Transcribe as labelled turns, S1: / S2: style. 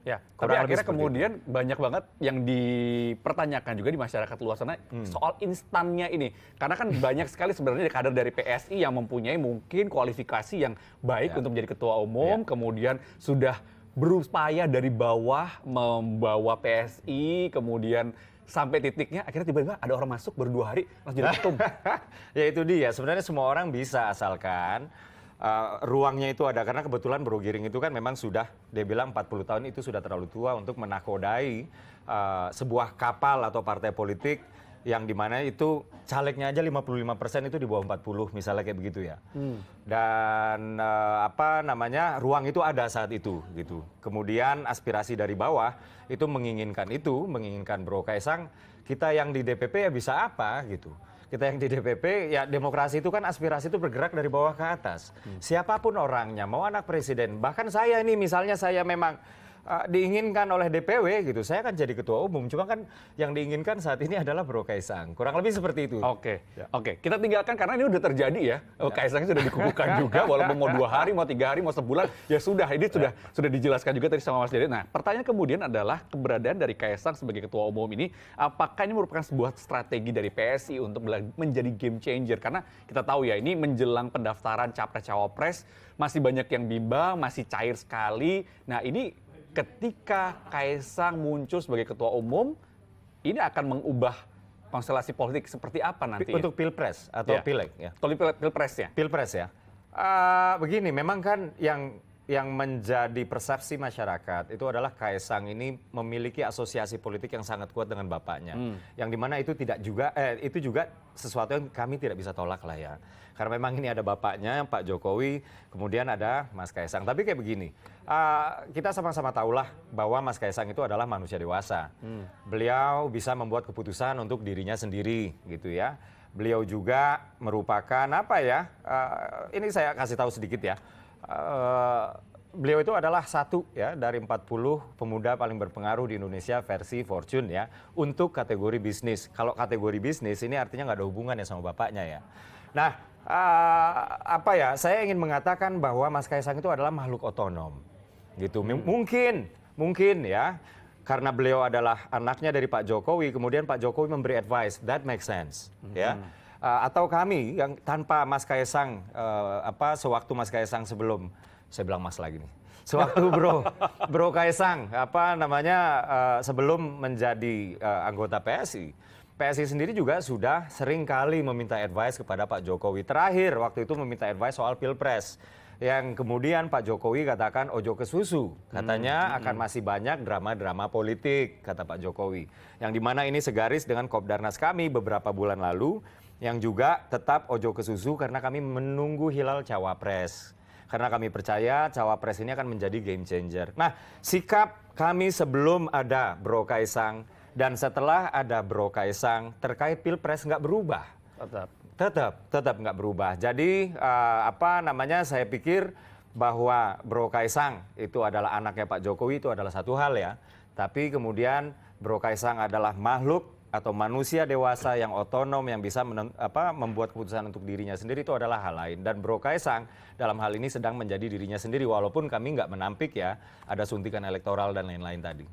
S1: Ya, tapi
S2: Kurang lebih
S1: akhirnya
S2: seperti
S1: kemudian banyak banget yang dipertanyakan juga di masyarakat luas sana soal instannya ini. Karena kan banyak sekali sebenarnya kader dari PSI yang mempunyai mungkin kualifikasi yang baik
S2: Ya.
S1: untuk menjadi ketua umum, kemudian sudah berupaya dari bawah membawa PSI, kemudian sampai titiknya akhirnya tiba-tiba ada orang masuk baru 2 hari langsung jadi ketum.
S2: Ya itu dia, sebenarnya semua orang bisa asalkan ruangnya itu ada. Karena kebetulan Bro Giring itu kan memang sudah, dia bilang 40 tahun itu sudah terlalu tua untuk menakodai sebuah kapal atau partai politik yang dimana itu calegnya aja 55% itu di bawah 40 misalnya kayak begitu ya. Dan apa namanya, ruang itu ada saat itu gitu. Kemudian aspirasi dari bawah itu menginginkan Bro Kaesang, kita yang di DPP ya bisa apa gitu. Kita yang di DPP, ya demokrasi itu kan aspirasi itu bergerak dari bawah ke atas. Siapapun orangnya, mau anak presiden, bahkan saya ini misalnya saya memang diinginkan oleh DPW gitu, saya kan jadi ketua umum, cuma kan yang diinginkan saat ini adalah Bro Kaesang. Kurang lebih seperti itu.
S1: Oke, oke. Kita tinggalkan karena ini udah terjadi ya. Kaesang sudah dikukuhkan juga, walaupun mau 2 hari, mau 3 hari, mau sebulan, ya sudah. Ini sudah dijelaskan juga tadi sama Mas Dede. Nah, pertanyaan kemudian adalah keberadaan dari Kaesang sebagai ketua umum ini, apakah ini merupakan sebuah strategi dari PSI untuk menjadi game changer? Karena kita tahu ya, ini menjelang pendaftaran capres-cawapres, masih banyak yang bimbang, masih cair sekali. Nah, ini ketika Kaesang muncul sebagai ketua umum, ini akan mengubah konstelasi politik seperti apa nanti?
S2: Untuk pilpres atau pileg ya?
S1: Kalau pilpresnya?
S2: Pilpres ya. Begini, memang kan yang menjadi persepsi masyarakat itu adalah Kaesang ini memiliki asosiasi politik yang sangat kuat dengan bapaknya. Yang dimana itu itu juga sesuatu yang kami tidak bisa tolak lah ya. Karena memang ini ada bapaknya, Pak Jokowi, kemudian ada Mas Kaesang. Tapi kayak begini, kita sama-sama tahulah bahwa Mas Kaesang itu adalah manusia dewasa. Beliau bisa membuat keputusan untuk dirinya sendiri gitu ya. Beliau juga merupakan apa ya, ini saya kasih tahu sedikit ya. Beliau itu adalah satu ya dari 40 pemuda paling berpengaruh di Indonesia versi Fortune ya untuk kategori bisnis. Kalau kategori bisnis ini artinya nggak ada hubungan ya sama bapaknya ya. Nah, apa ya? Saya ingin mengatakan bahwa Mas Kaesang itu adalah makhluk otonom, gitu. Mungkin ya, karena beliau adalah anaknya dari Pak Jokowi, kemudian Pak Jokowi memberi advice, that makes sense, ya. Atau kami yang tanpa Mas Kaesang, sewaktu Mas Kaesang sebelum, saya bilang Mas lagi nih, sewaktu Bro Kaesang, sebelum menjadi anggota PSI sendiri juga sudah sering kali meminta advice kepada Pak Jokowi. Terakhir waktu itu meminta advice soal Pilpres. Yang kemudian Pak Jokowi katakan ojo ke susu. Katanya akan masih banyak drama-drama politik, kata Pak Jokowi. Yang dimana ini segaris dengan Kopdarnas kami beberapa bulan lalu, yang juga tetap ojo ke susu karena kami menunggu hilal cawapres. Karena kami percaya cawapres ini akan menjadi game changer. Nah, sikap kami sebelum ada Bro Kaesang dan setelah ada Bro Kaesang terkait Pilpres nggak berubah. Tetap nggak berubah. Jadi saya pikir bahwa Bro Kaesang itu adalah anaknya Pak Jokowi itu adalah satu hal ya. Tapi kemudian Bro Kaesang adalah makhluk atau manusia dewasa yang otonom yang bisa membuat keputusan untuk dirinya sendiri itu adalah hal lain. Dan Bro Kaesang dalam hal ini sedang menjadi dirinya sendiri walaupun kami nggak menampik ya ada suntikan elektoral dan lain-lain tadi.